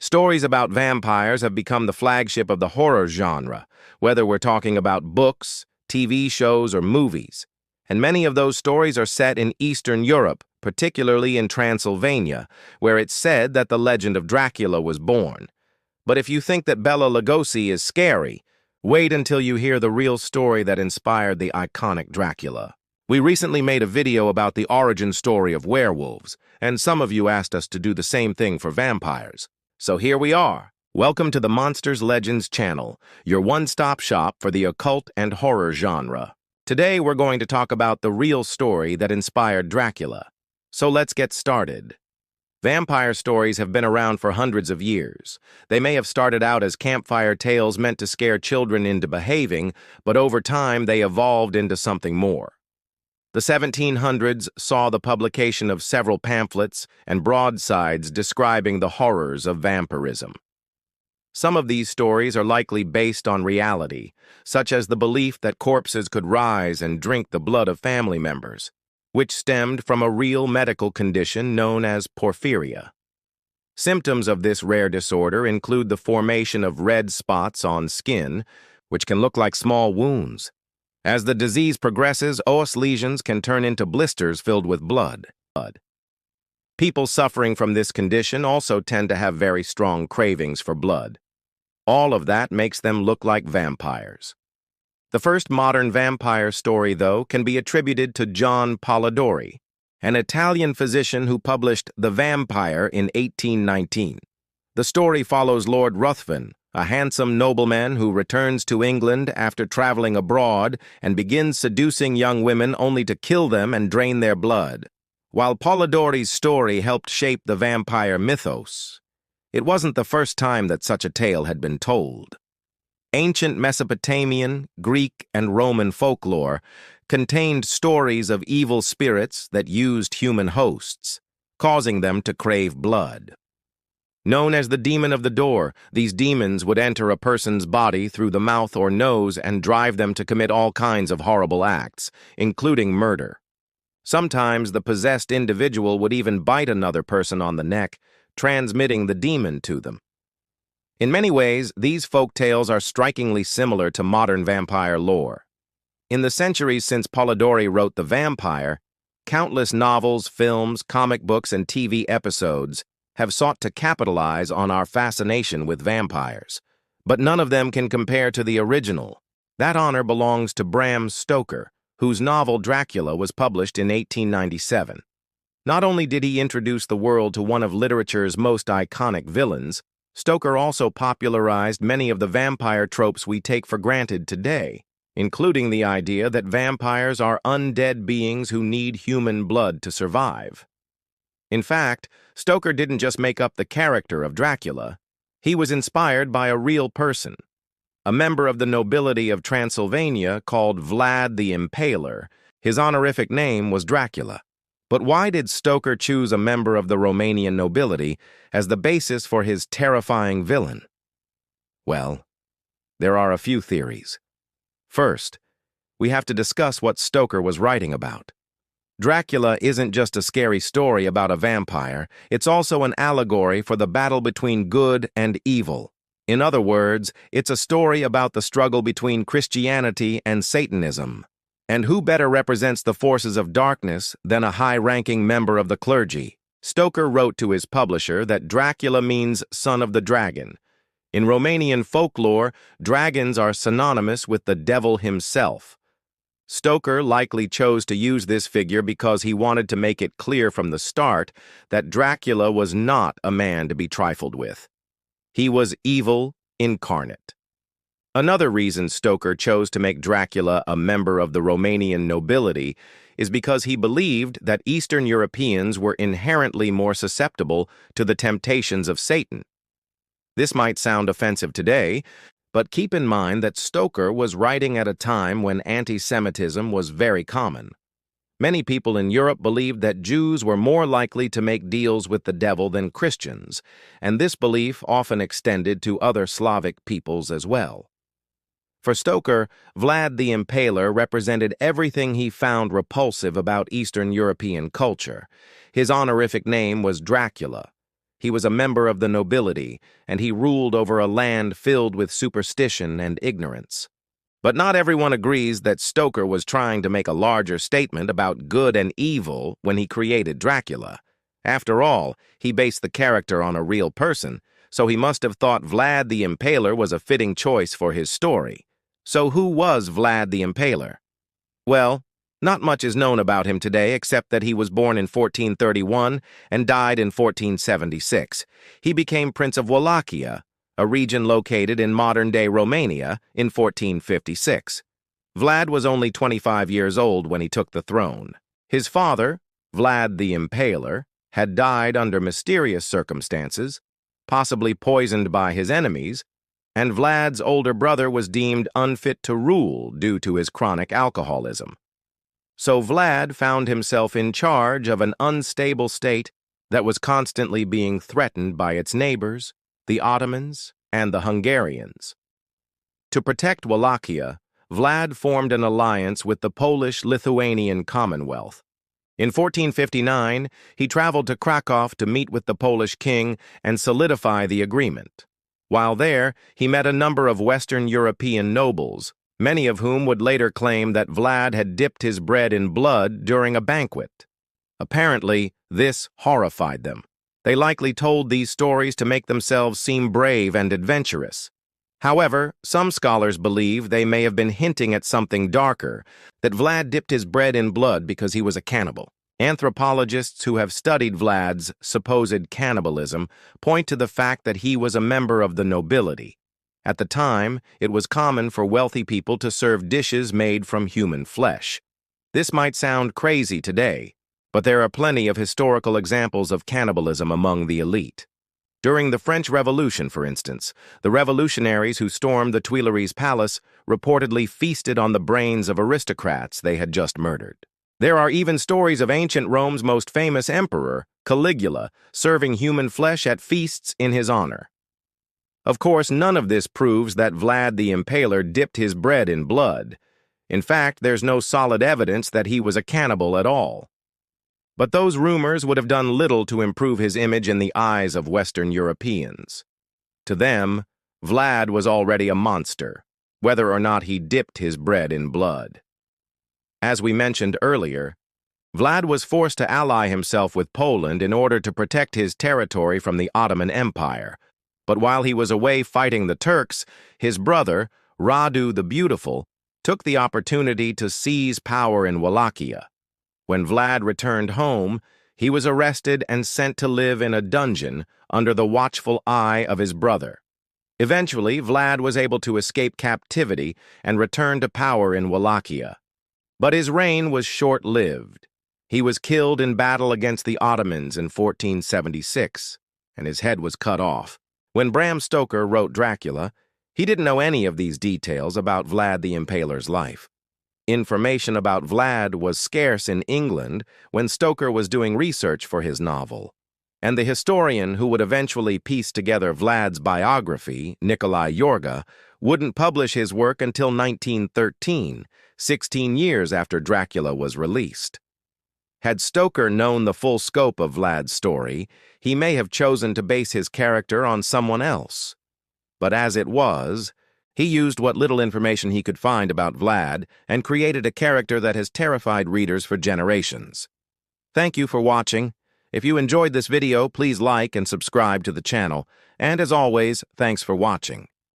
Stories about vampires have become the flagship of the horror genre, whether we're talking about books, TV shows, or movies. And many of those stories are set in Eastern Europe, particularly in Transylvania, where it's said that the legend of Dracula was born. But if you think that Bela Lugosi is scary, wait until you hear the real story that inspired the iconic Dracula. We recently made a video about the origin story of werewolves, and some of you asked us to do the same thing for vampires. So here we are. Welcome to the Monsters Legends channel, your one-stop shop for the occult and horror genre. Today we're going to talk about the real story that inspired Dracula. So let's get started. Vampire stories have been around for hundreds of years. They may have started out as campfire tales meant to scare children into behaving, but over time they evolved into something more. The 1700s saw the publication of several pamphlets and broadsides describing the horrors of vampirism. Some of these stories are likely based on reality, such as the belief that corpses could rise and drink the blood of family members, which stemmed from a real medical condition known as porphyria. Symptoms of this rare disorder include the formation of red spots on skin, which can look like small wounds. As the disease progresses, os lesions can turn into blisters filled with blood. People suffering from this condition also tend to have very strong cravings for blood. All of that makes them look like vampires. The first modern vampire story, though, can be attributed to John Polidori, an Italian physician who published The Vampire in 1819. The story follows Lord Ruthven, a handsome nobleman who returns to England after traveling abroad and begins seducing young women only to kill them and drain their blood. While Polidori's story helped shape the vampire mythos, it wasn't the first time that such a tale had been told. Ancient Mesopotamian, Greek, and Roman folklore contained stories of evil spirits that used human hosts, causing them to crave blood. Known as the demon of the door, these demons would enter a person's body through the mouth or nose and drive them to commit all kinds of horrible acts, including murder. Sometimes the possessed individual would even bite another person on the neck, transmitting the demon to them. In many ways, these folk tales are strikingly similar to modern vampire lore. In the centuries since Polidori wrote The Vampire, countless novels, films, comic books, and TV episodes have sought to capitalize on our fascination with vampires. But none of them can compare to the original. That honor belongs to Bram Stoker, whose novel Dracula was published in 1897. Not only did he introduce the world to one of literature's most iconic villains, Stoker also popularized many of the vampire tropes we take for granted today, including the idea that vampires are undead beings who need human blood to survive. In fact, Stoker didn't just make up the character of Dracula. He was inspired by a real person, a member of the nobility of Transylvania called Vlad the Impaler. His honorific name was Dracula. But why did Stoker choose a member of the Romanian nobility as the basis for his terrifying villain? Well, there are a few theories. First, we have to discuss what Stoker was writing about. Dracula isn't just a scary story about a vampire, it's also an allegory for the battle between good and evil. In other words, it's a story about the struggle between Christianity and Satanism. And who better represents the forces of darkness than a high-ranking member of the clergy? Stoker wrote to his publisher that Dracula means son of the dragon. In Romanian folklore, dragons are synonymous with the devil himself. Stoker likely chose to use this figure because he wanted to make it clear from the start that Dracula was not a man to be trifled with. He was evil incarnate. Another reason Stoker chose to make Dracula a member of the Romanian nobility is because he believed that Eastern Europeans were inherently more susceptible to the temptations of Satan. This might sound offensive today, but keep in mind that Stoker was writing at a time when anti-Semitism was very common. Many people in Europe believed that Jews were more likely to make deals with the devil than Christians, and this belief often extended to other Slavic peoples as well. For Stoker, Vlad the Impaler represented everything he found repulsive about Eastern European culture. His honorific name was Dracula. He was a member of the nobility, and he ruled over a land filled with superstition and ignorance. But not everyone agrees that Stoker was trying to make a larger statement about good and evil when he created Dracula. After all, he based the character on a real person, so he must have thought Vlad the Impaler was a fitting choice for his story. So who was Vlad the Impaler? Well, not much is known about him today except that he was born in 1431 and died in 1476. He became Prince of Wallachia, a region located in modern-day Romania, in 1456. Vlad was only 25 years old when he took the throne. His father, Vlad the Impaler, had died under mysterious circumstances, possibly poisoned by his enemies, and Vlad's older brother was deemed unfit to rule due to his chronic alcoholism. So Vlad found himself in charge of an unstable state that was constantly being threatened by its neighbors, the Ottomans, and the Hungarians. To protect Wallachia, Vlad formed an alliance with the Polish-Lithuanian Commonwealth. In 1459, he traveled to Krakow to meet with the Polish king and solidify the agreement. While there, he met a number of Western European nobles, many of whom would later claim that Vlad had dipped his bread in blood during a banquet. Apparently, this horrified them. They likely told these stories to make themselves seem brave and adventurous. However, some scholars believe they may have been hinting at something darker, that Vlad dipped his bread in blood because he was a cannibal. Anthropologists who have studied Vlad's supposed cannibalism point to the fact that he was a member of the nobility. At the time, it was common for wealthy people to serve dishes made from human flesh. This might sound crazy today, but there are plenty of historical examples of cannibalism among the elite. During the French Revolution, for instance, the revolutionaries who stormed the Tuileries Palace reportedly feasted on the brains of aristocrats they had just murdered. There are even stories of ancient Rome's most famous emperor, Caligula, serving human flesh at feasts in his honor. Of course, none of this proves that Vlad the Impaler dipped his bread in blood. In fact, there's no solid evidence that he was a cannibal at all. But those rumors would have done little to improve his image in the eyes of Western Europeans. To them, Vlad was already a monster, whether or not he dipped his bread in blood. As we mentioned earlier, Vlad was forced to ally himself with Poland in order to protect his territory from the Ottoman Empire. But while he was away fighting the Turks, his brother, Radu the Beautiful, took the opportunity to seize power in Wallachia. When Vlad returned home, he was arrested and sent to live in a dungeon under the watchful eye of his brother. Eventually, Vlad was able to escape captivity and return to power in Wallachia. But his reign was short-lived. He was killed in battle against the Ottomans in 1476, and his head was cut off. When Bram Stoker wrote Dracula, he didn't know any of these details about Vlad the Impaler's life. Information about Vlad was scarce in England when Stoker was doing research for his novel, and the historian who would eventually piece together Vlad's biography, Nikolai Yorga, wouldn't publish his work until 1913, 16 years after Dracula was released. Had Stoker known the full scope of Vlad's story, he may have chosen to base his character on someone else. But as it was, he used what little information he could find about Vlad and created a character that has terrified readers for generations. Thank you for watching. If you enjoyed this video, please like and subscribe to the channel. And as always, thanks for watching.